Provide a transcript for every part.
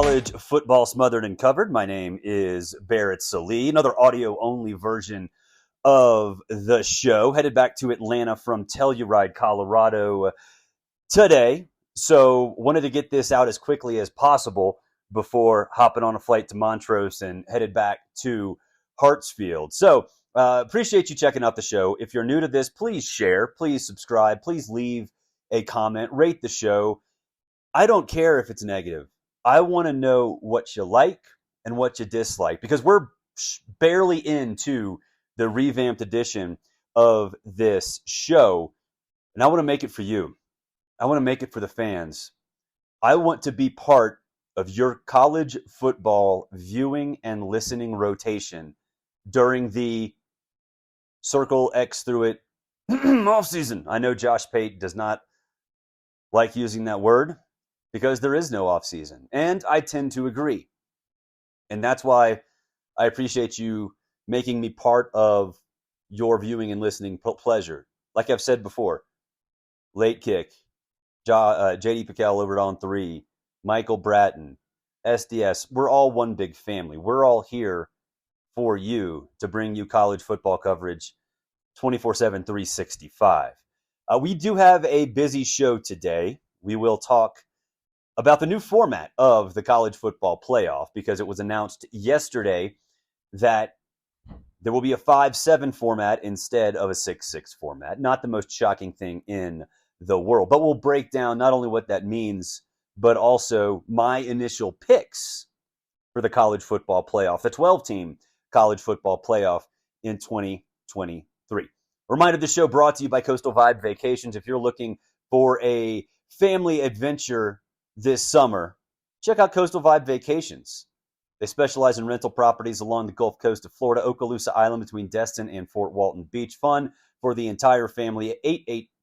College football smothered and covered. My name is Barrett Salee. Another audio-only version of the show. Headed back to Atlanta from Telluride, Colorado today. So wanted to get this out as quickly as possible before hopping on a flight to Montrose and headed back to Hartsfield. So appreciate you checking out the show. If you're new to this, please share, please subscribe, please leave a comment, rate the show. I don't care if it's negative. I want to know what you like and what you dislike, because we're barely into the revamped edition of this show, and I want to make it for you. I want to make it for the fans. I want to be part of your college football viewing and listening rotation during the circle X through it off season. I know Josh Pate does not like using that word, because there is no off-season. And I tend to agree. And that's why I appreciate you making me part of your viewing and listening pleasure. Like I've said before, Late Kick, J.D. Piquel over on 3, Michael Bratton, SDS, we're all one big family. We're all here for you to bring you college football coverage 24/7, 365. We do have a busy show today. We will talk about the new format of the college football playoff, because it was announced yesterday that there will be a 5-7 format instead of a 6-6 format. Not the most shocking thing in the world, but we'll break down not only what that means, but also my initial picks for the college football playoff, the 12-team college football playoff in 2023. Reminder, the show brought to you by Coastal Vibe Vacations. If you're looking for a family adventure this summer, check out Coastal Vibe Vacations. They specialize in rental properties along the Gulf Coast of Florida, Okaloosa Island between Destin and Fort Walton Beach. Fun for the entire family.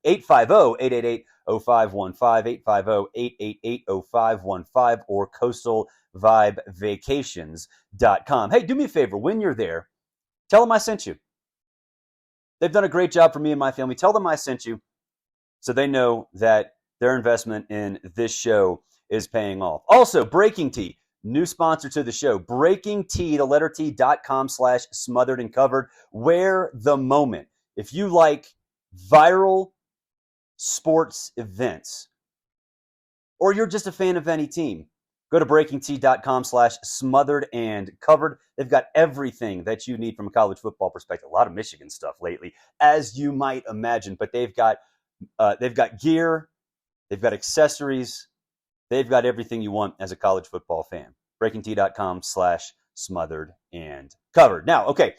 850-888-0515, 850-888-0515, or coastalvibevacations.com. Hey, do me a favor. When you're there, tell them I sent you. They've done a great job for me and my family. Tell them I sent you so they know that their investment in this show is paying off. Also, Breaking Tea, new sponsor to the show. Breaking Tea, the letter T.com/smothered and covered. Wear the moment. If you like viral sports events, or you're just a fan of any team, go to breakingtea.com/smothered and covered. They've got everything that you need from a college football perspective. A lot of Michigan stuff lately, as you might imagine, but they've got gear. They've got accessories. They've got everything you want as a college football fan. BreakingT.com/smothered and covered. Now, okay,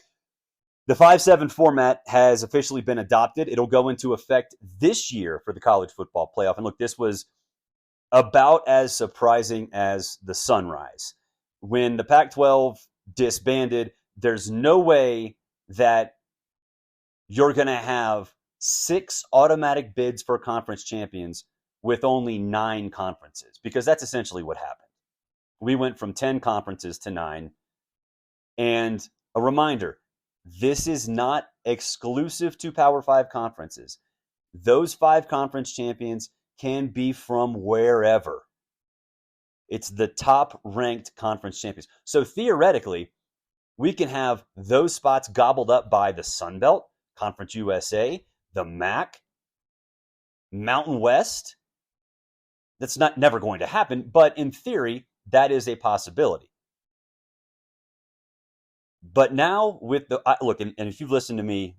the 5-7 format has officially been adopted. It'll go into effect this year for the college football playoff. And look, this was about as surprising as the sunrise. When the Pac-12 disbanded, there's no way that you're going to have 6 automatic bids for conference champions with only 9 conferences, because that's essentially what happened. We went from 10 conferences to 9. And a reminder, this is not exclusive to Power 5 conferences. Those 5 conference champions can be from wherever. It's the top-ranked conference champions. So theoretically, we can have those spots gobbled up by the Sun Belt, Conference USA, the MAC, Mountain West. That's never going to happen, but in theory, that is a possibility. But now with the look, and if you've listened to me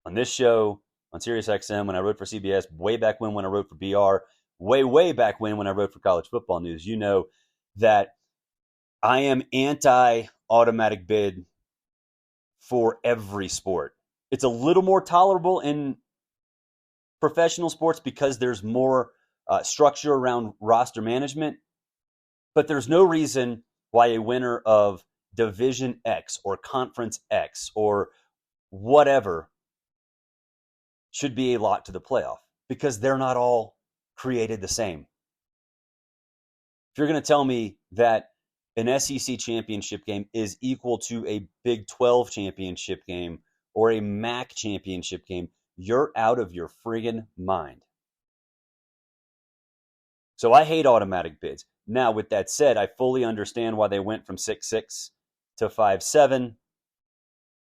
on this show, on SiriusXM, when I wrote for CBS, way back when I wrote for BR, way back when I wrote for College Football News, you know that I am anti-automatic bid for every sport. It's a little more tolerable in professional sports because there's more structure around roster management, but there's no reason why a winner of Division X or Conference X or whatever should be a lock to the playoff, because they're not all created the same. If you're going to tell me that an SEC championship game is equal to a Big 12 championship game or a MAC championship game, you're out of your friggin' mind. So I hate automatic bids. Now, with that said, I fully understand why they went from 6-6 to 5-7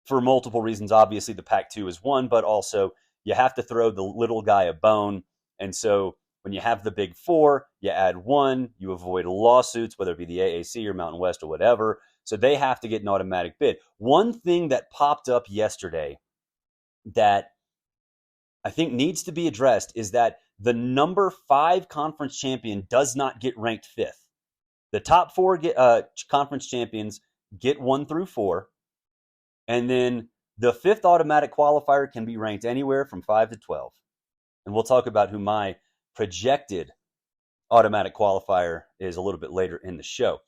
for multiple reasons. Obviously, the Pac-2 is one, but also you have to throw the little guy a bone. And so when you have the big four, you add one, you avoid lawsuits, whether it be the AAC or Mountain West or whatever. So they have to get an automatic bid. One thing that popped up yesterday that I think needs to be addressed is that the number 5 conference champion does not get ranked 5th. The top 4 conference champions get 1 through 4. And then the 5th automatic qualifier can be ranked anywhere from 5 to 12. And we'll talk about who my projected automatic qualifier is a little bit later in the show.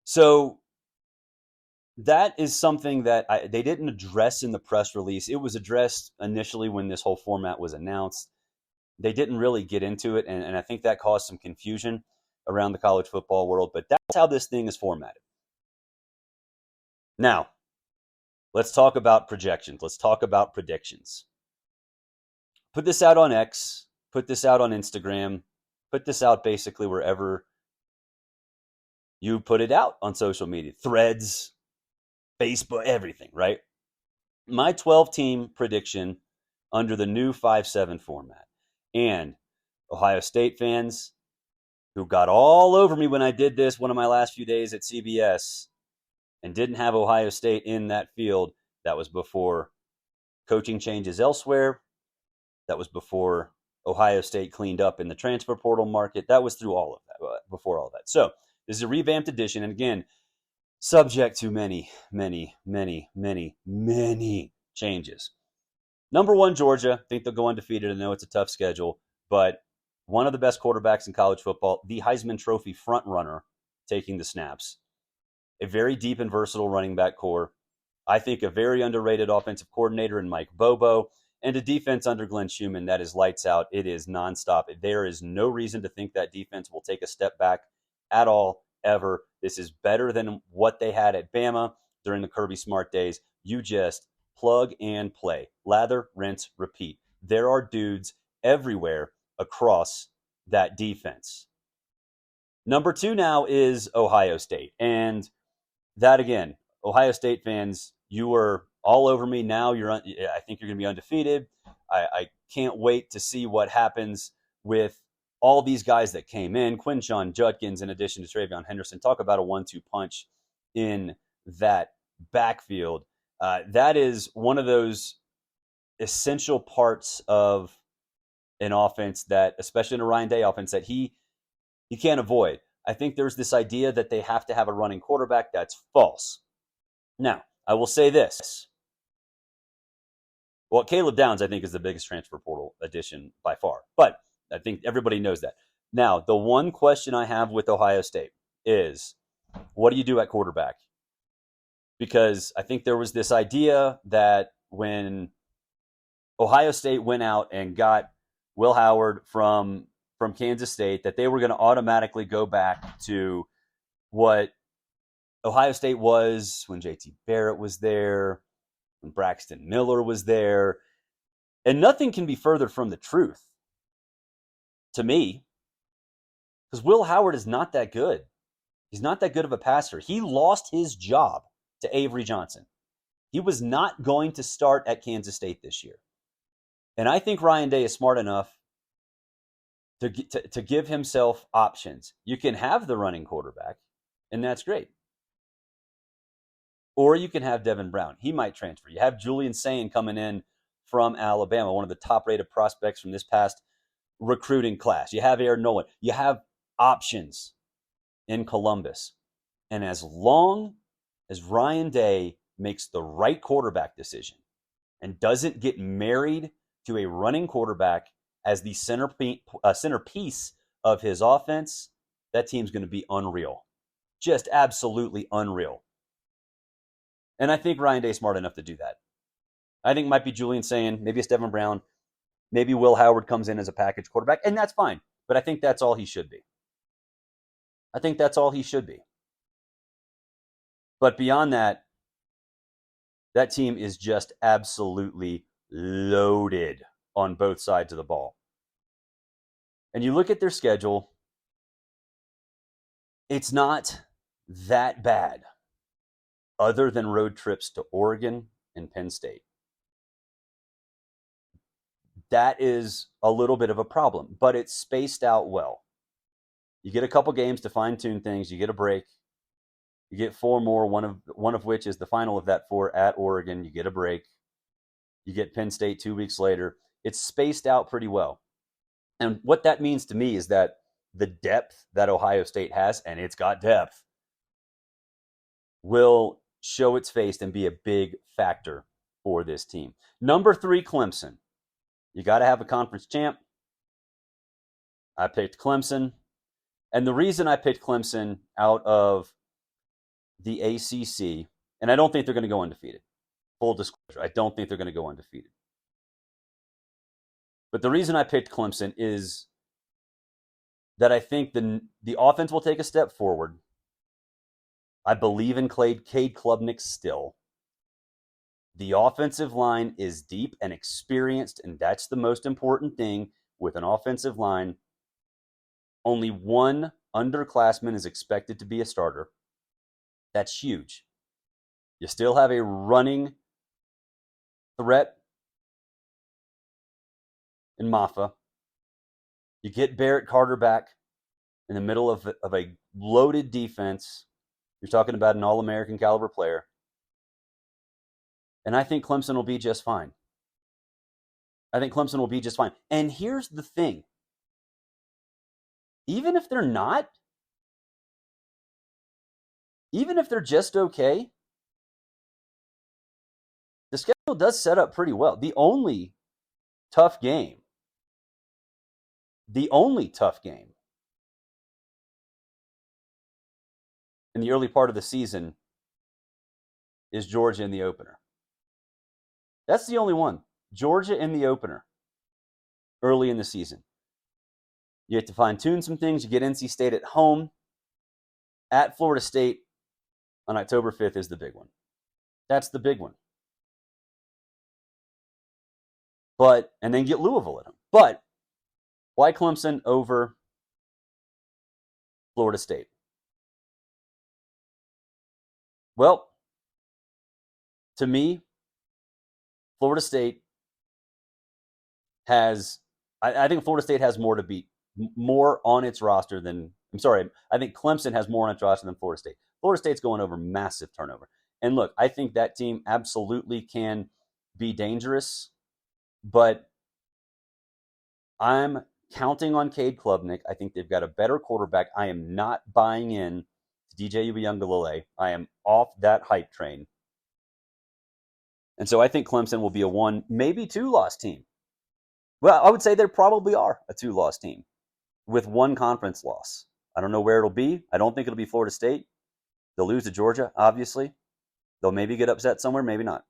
So that is something that they didn't address in the press release. It was addressed initially when this whole format was announced. They didn't really get into it, and I think that caused some confusion around the college football world. But that's how this thing is formatted. Now, let's talk about projections. Let's talk about predictions. Put this out on X. Put this out on Instagram. Put this out basically wherever you put it out on social media. Threads, Facebook, everything, right? My 12-team prediction under the new 5-7 format. And Ohio State fans who got all over me when I did this one of my last few days at CBS and didn't have Ohio State in that field, that was before coaching changes elsewhere. That was before Ohio State cleaned up in the transfer portal market. That was through all of that, before all that. So this is a revamped edition. And again, subject to many, many, many, many, many changes. Number 1, Georgia. I think they'll go undefeated. I know it's a tough schedule, but one of the best quarterbacks in college football, the Heisman Trophy front runner, taking the snaps. A very deep and versatile running back core. I think a very underrated offensive coordinator in Mike Bobo, and a defense under Glenn Schumann that is lights out. It is nonstop. There is no reason to think that defense will take a step back at all, ever. This is better than what they had at Bama during the Kirby Smart days. You just plug and play. Lather, rinse, repeat. There are dudes everywhere across that defense. Number 2 now is Ohio State. And that, again, Ohio State fans, you were all over me. Now I think you're going to be undefeated. I can't wait to see what happens with all these guys that came in. Quinshon Judkins, in addition to Travion Henderson. Talk about a 1-2 punch in that backfield. That is one of those essential parts of an offense that, especially in a Ryan Day offense, that he can't avoid. I think there's this idea that they have to have a running quarterback. That's false. Now, I will say this. Well, Caleb Downs, I think, is the biggest transfer portal addition by far. But I think everybody knows that. Now, the one question I have with Ohio State is, what do you do at quarterback? Because I think there was this idea that when Ohio State went out and got Will Howard from Kansas State, that they were going to automatically go back to what Ohio State was when JT Barrett was there, when Braxton Miller was there. And nothing can be further from the truth to me, because Will Howard is not that good. He's not that good of a passer. He lost his job to Avery Johnson. He was not going to start at Kansas State this year. And I think Ryan Day is smart enough to give himself options. You can have the running quarterback, and that's great. Or you can have Devin Brown. He might transfer. You have Julian Sayin coming in from Alabama, one of the top-rated prospects from this past recruiting class. You have Aaron Nolan. You have options in Columbus. And as long as Ryan Day makes the right quarterback decision and doesn't get married to a running quarterback as the centerpiece of his offense, that team's going to be unreal. Just absolutely unreal. And I think Ryan Day's smart enough to do that. I think it might be Julian Sayin, maybe it's Devin Brown, maybe Will Howard comes in as a package quarterback, and that's fine. But I think that's all he should be. I think that's all he should be. But beyond that, that team is just absolutely loaded on both sides of the ball. And you look at their schedule, It's not that bad, other than road trips to Oregon and Penn State. That is a little bit of a problem, but it's spaced out well. You get a couple games to fine tune things. You get a break. You get four more, one of which is the final of that four at Oregon. You get a break. You get Penn State 2 weeks later. It's spaced out pretty well. And what that means to me is that the depth that Ohio State has, and it's got depth, will show its face and be a big factor for this team. Number 3, Clemson. You got to have a conference champ. I picked Clemson. And the reason I picked Clemson out of the ACC, and I don't think they're going to go undefeated. Full disclosure, I don't think they're going to go undefeated. But the reason I picked Clemson is that I think the offense will take a step forward. I believe in Cade Klubnik still. The offensive line is deep and experienced, and that's the most important thing with an offensive line. Only one underclassman is expected to be a starter. That's huge. You still have a running threat in Maffa. You get Barrett Carter back in the middle of a loaded defense. You're talking about an All-American caliber player. And I think Clemson will be just fine. And here's the thing. Even if they're not, even if they're just okay, the schedule does set up pretty well. The only tough game in the early part of the season is Georgia in the opener. That's the only one. Georgia in the opener early in the season. You have to fine-tune some things. You get NC State at home. At Florida State on October 5th is the big one. That's the big one. And then get Louisville at home. But why Clemson over Florida State? Well, to me, Florida State has, I think Florida State has more to beat, more on its roster than, I think Clemson has more on its roster than Florida State. Florida State's going over massive turnover. And look, I think that team absolutely can be dangerous, but I'm counting on Cade Klubnik. I think they've got a better quarterback. I am not buying in to DJ Uiagalelei. I am off that hype train. And so I think Clemson will be a 1, maybe 2-loss team. Well, I would say they probably are a 2-loss team with 1 conference loss. I don't know where it'll be. I don't think it'll be Florida State. They'll lose to Georgia, obviously. They'll maybe get upset somewhere, maybe not.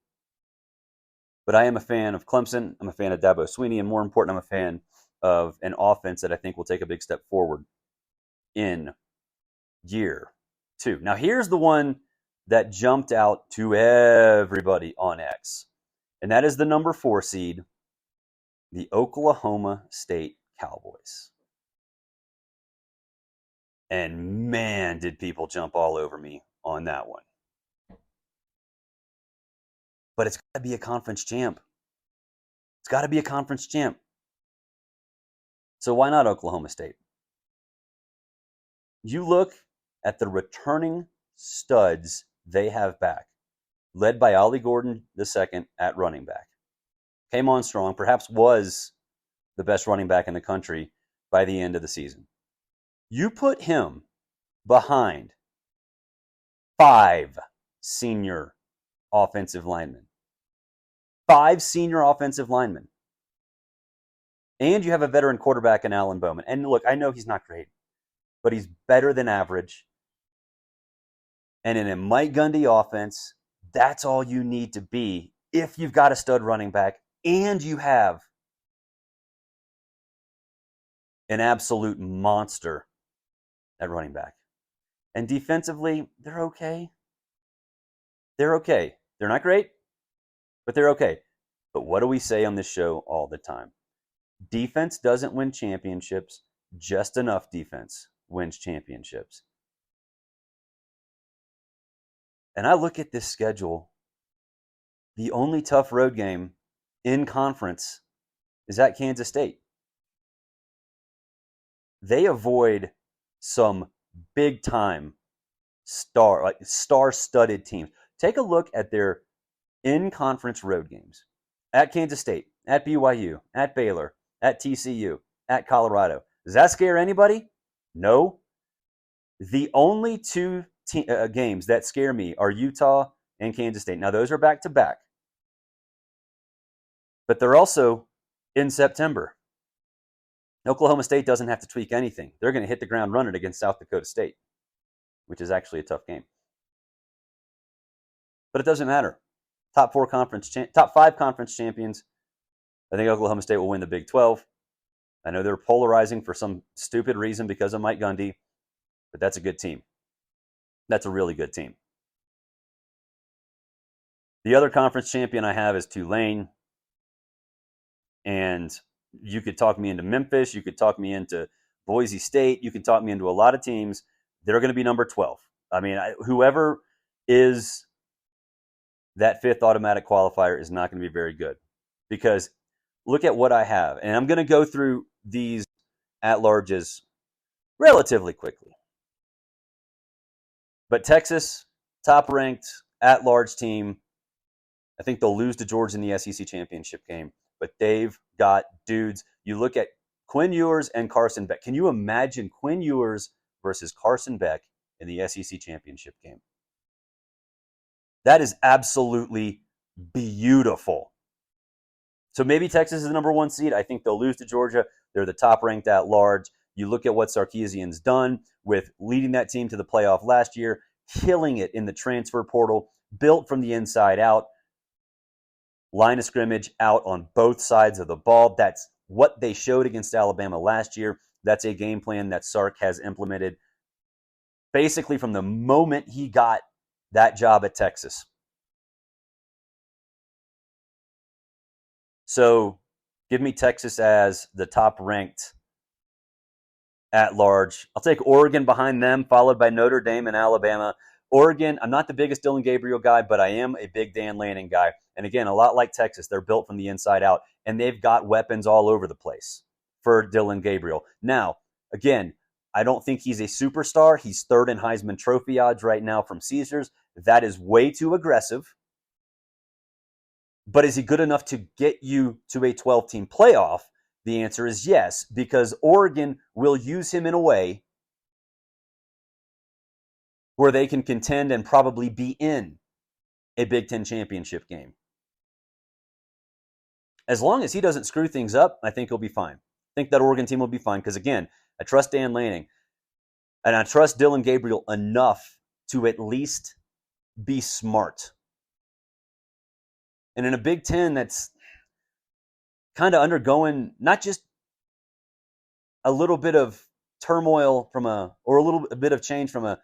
But I am a fan of Clemson. I'm a fan of Dabo Swinney. And more important, I'm a fan of an offense that I think will take a big step forward in year 2. Now, here's the one that jumped out to everybody on X. And that is the number 4 seed, the Oklahoma State Cowboys. And man, did people jump all over me on that one. But it's got to be a conference champ. It's got to be a conference champ. So why not Oklahoma State? You look at the returning studs they have back, led by Ollie Gordon II at running back. Came on strong, perhaps was the best running back in the country by the end of the season. You put him behind 5 senior offensive linemen. 5 senior offensive linemen. And you have a veteran quarterback in Alan Bowman. And look, I know he's not great, but he's better than average. And in a Mike Gundy offense, that's all you need to be if you've got a stud running back and you have an absolute monster at running back. And defensively, they're okay. They're okay. They're not great, but they're okay. But what do we say on this show all the time? Defense doesn't win championships. Just enough defense wins championships. And I look at this schedule, the only tough road game in conference is at Kansas State. They avoid some big time star-studded teams. Take a look at their in-conference road games. At Kansas State, at BYU, at Baylor, at TCU, at Colorado. Does that scare anybody? No. The only two games that scare me are Utah and Kansas State. Now, those are back-to-back. But they're also in September. Oklahoma State doesn't have to tweak anything. They're going to hit the ground running against South Dakota State, which is actually a tough game. But it doesn't matter. Top 5 conference champions. I think Oklahoma State will win the Big 12. I know they're polarizing for some stupid reason because of Mike Gundy, but that's a good team. That's a really good team. The other conference champion I have is Tulane. And you could talk me into Memphis. You could talk me into Boise State. You could talk me into a lot of teams. They're going to be number 12. I mean, whoever is that fifth automatic qualifier is not going to be very good. Because look at what I have. And I'm going to go through these at-larges relatively quickly. But Texas, top-ranked at-large team. I think they'll lose to Georgia in the SEC championship game. But they've got dudes. You look at Quinn Ewers and Carson Beck. Can you imagine Quinn Ewers versus Carson Beck in the SEC championship game? That is absolutely beautiful. So maybe Texas is the number 1 seed. I think they'll lose to Georgia. They're the top ranked at large. You look at what Sarkisian's done with leading that team to the playoff last year, killing it in the transfer portal, built from the inside out. Line of scrimmage out on both sides of the ball. That's what they showed against Alabama last year. That's a game plan that Sark has implemented basically from the moment he got that job at Texas. So give me Texas as the top-ranked at-large. I'll take Oregon behind them, followed by Notre Dame and Alabama. Oregon, I'm not the biggest Dillon Gabriel guy, but I am a big Dan Lanning guy. And again, a lot like Texas, they're built from the inside out, and they've got weapons all over the place for Dillon Gabriel. Now, again, I don't think he's a superstar. He's third in Heisman Trophy odds right now from Caesars. That is way too aggressive. But is he good enough to get you to a 12-team playoff? The answer is yes, because Oregon will use him in a way where they can contend and probably be in a Big Ten championship game. As long as he doesn't screw things up, I think he'll be fine. I think that Oregon team will be fine because, again, I trust Dan Lanning, and I trust Dillon Gabriel enough to at least be smart. And in a Big Ten that's kind of undergoing not just a little bit of turmoil or a little bit of change from a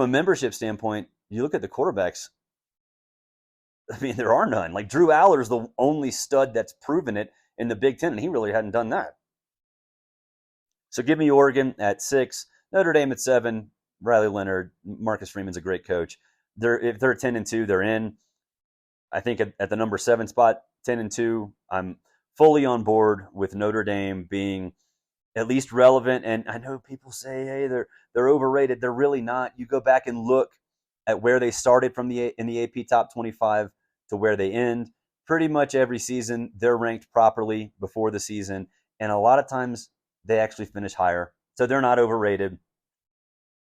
membership standpoint, you look at the quarterbacks. I mean, there are none. Like Drew Aller's the only stud that's proven it in the Big Ten, and he really hadn't done that. So give me Oregon at 6, Notre Dame at 7, Riley Leonard, Marcus Freeman's a great coach. If they're 10-2, they're in. I think at the number 7 spot, 10-2, I'm fully on board with Notre Dame being at least relevant. And I know people say, hey, they're overrated. They're really not. You go back and look at where they started in the AP Top 25 to where they end. Pretty much every season, they're ranked properly before the season. And a lot of times, they actually finish higher. So they're not overrated.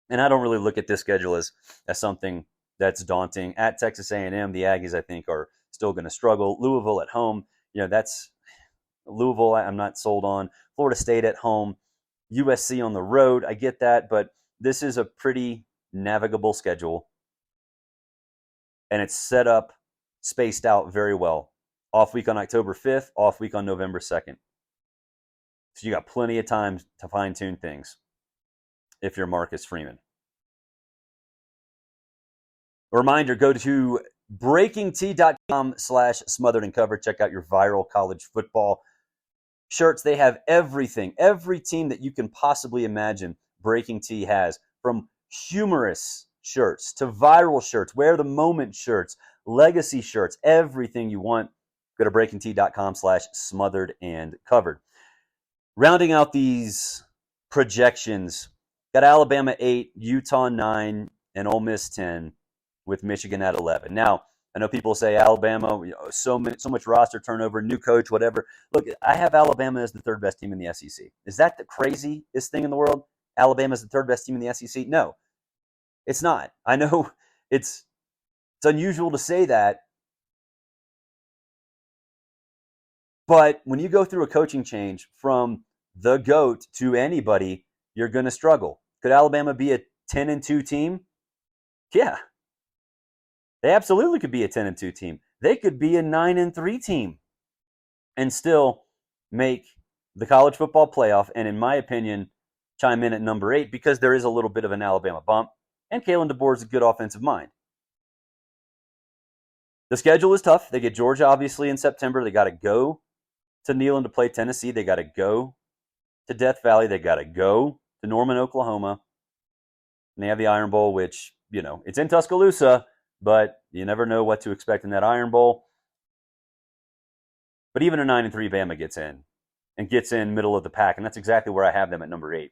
And I don't really look at this schedule as something that's daunting. At Texas A&M, the Aggies, I think, are still going to struggle. Louisville at home, that's Louisville I'm not sold on. Florida State at home. USC on the road, I get that. But this is a pretty navigable schedule. And it's set up, spaced out very well. Off week on October 5th, off week on November 2nd. So you got plenty of time to fine-tune things if you're Marcus Freeman. A reminder, go to breakingt.com/smotheredandcovered. Check out your viral college football shirts. They have everything, every team that you can possibly imagine Breaking T has, from humorous shirts to viral shirts, wear the moment shirts, legacy shirts, everything you want. Go to breakingtea.com/smothered and covered. Rounding out these projections, got Alabama 8, Utah 9, and Ole Miss 10, with Michigan at 11. Now, I know people say Alabama, so much roster turnover, new coach, whatever. Look, I have Alabama as the third best team in the SEC. Is that the craziest thing in the world? Alabama is the third best team in the SEC? No, it's not. I know it's unusual to say that, but when you go through a coaching change from the GOAT to anybody, you're going to struggle. Could Alabama be a 10-2 team? Yeah. They absolutely could be a 10-2 team. They could be a 9-3 team and still make the college football playoff, and in my opinion, chime in at number 8 because there is a little bit of an Alabama bump, and Kalen DeBoer is a good offensive mind. The schedule is tough. They get Georgia, obviously, in September. They got to go to Neyland to play Tennessee. They got to go to Death Valley. They got to go to Norman, Oklahoma. And they have the Iron Bowl, which, it's in Tuscaloosa, but you never know what to expect in that Iron Bowl. But even a 9-3 Bama gets in, and gets in middle of the pack, and that's exactly where I have them at number 8.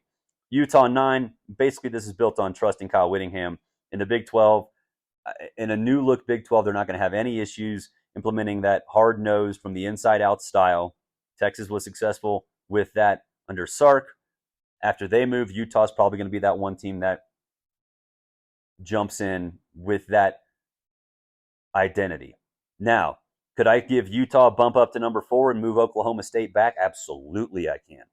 Utah 9, basically this is built on trusting Kyle Whittingham. In the Big 12, in a new-look Big 12, they're not going to have any issues implementing that hard-nosed, from the inside-out style. Texas was successful with that under Sark. After they move, Utah's probably going to be that one team that jumps in with that identity. Now, could I give Utah a bump up to number 4 and move Oklahoma State back? Absolutely, I can.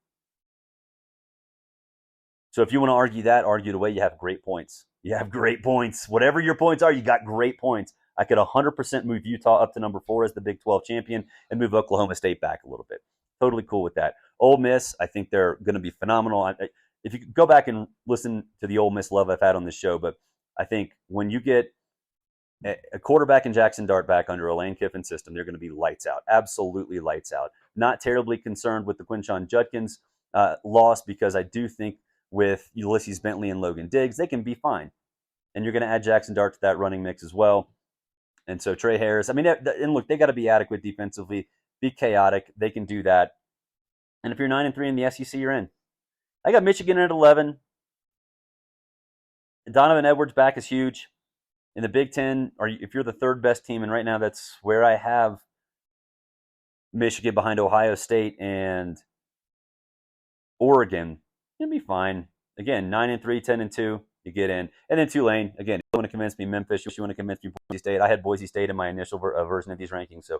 So if you want to argue the way, you have great points. You have great points. Whatever your points are, you got great points. I could 100% move Utah up to number 4 as the Big 12 champion and move Oklahoma State back a little bit. Totally cool with that. Ole Miss, I think they're going to be phenomenal. If you go back and listen to the Ole Miss love I've had on this show, but I think when you get a quarterback and Jackson Dart back under a Lane Kiffin system, they're going to be lights out. Absolutely lights out. Not terribly concerned with the Quinshon Judkins loss, because I do think with Ulysses Bentley and Logan Diggs, they can be fine. And you're going to add Jackson Dart to that running mix as well. And so Trey Harris, and look, they got to be adequate defensively, be chaotic. They can do that. And if you're 9-3 in the SEC, you're in. I got Michigan at 11. Donovan Edwards back is huge. In the Big Ten, if you're the third best team, and right now that's where I have Michigan behind Ohio State and Oregon, you'll be fine. Again, 9-3, 10-2, you get in. And then Tulane, again, you want to convince me Memphis, you want to convince me Boise State. I had Boise State in my initial version of these rankings, so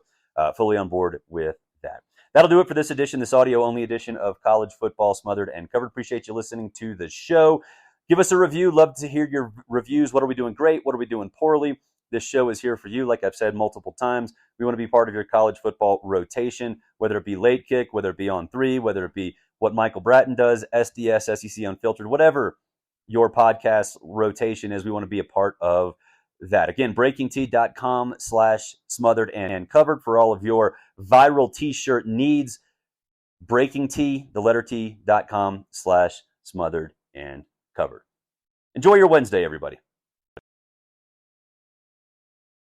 fully on board with that. That'll do it for this edition, this audio-only edition of College Football Smothered and Covered. Appreciate you listening to the show. Give us a review. Love to hear your reviews. What are we doing great? What are we doing poorly? This show is here for you, like I've said multiple times. We want to be part of your college football rotation, whether it be late kick, whether it be on 3, whether it be what Michael Bratton does, SDS, SEC Unfiltered, whatever your podcast rotation is, we want to be a part of that. Again, breakingtea.com/smothered and covered for all of your viral t-shirt needs. Breakingtea, the letter T.com/smothered and covered. Enjoy your Wednesday, everybody.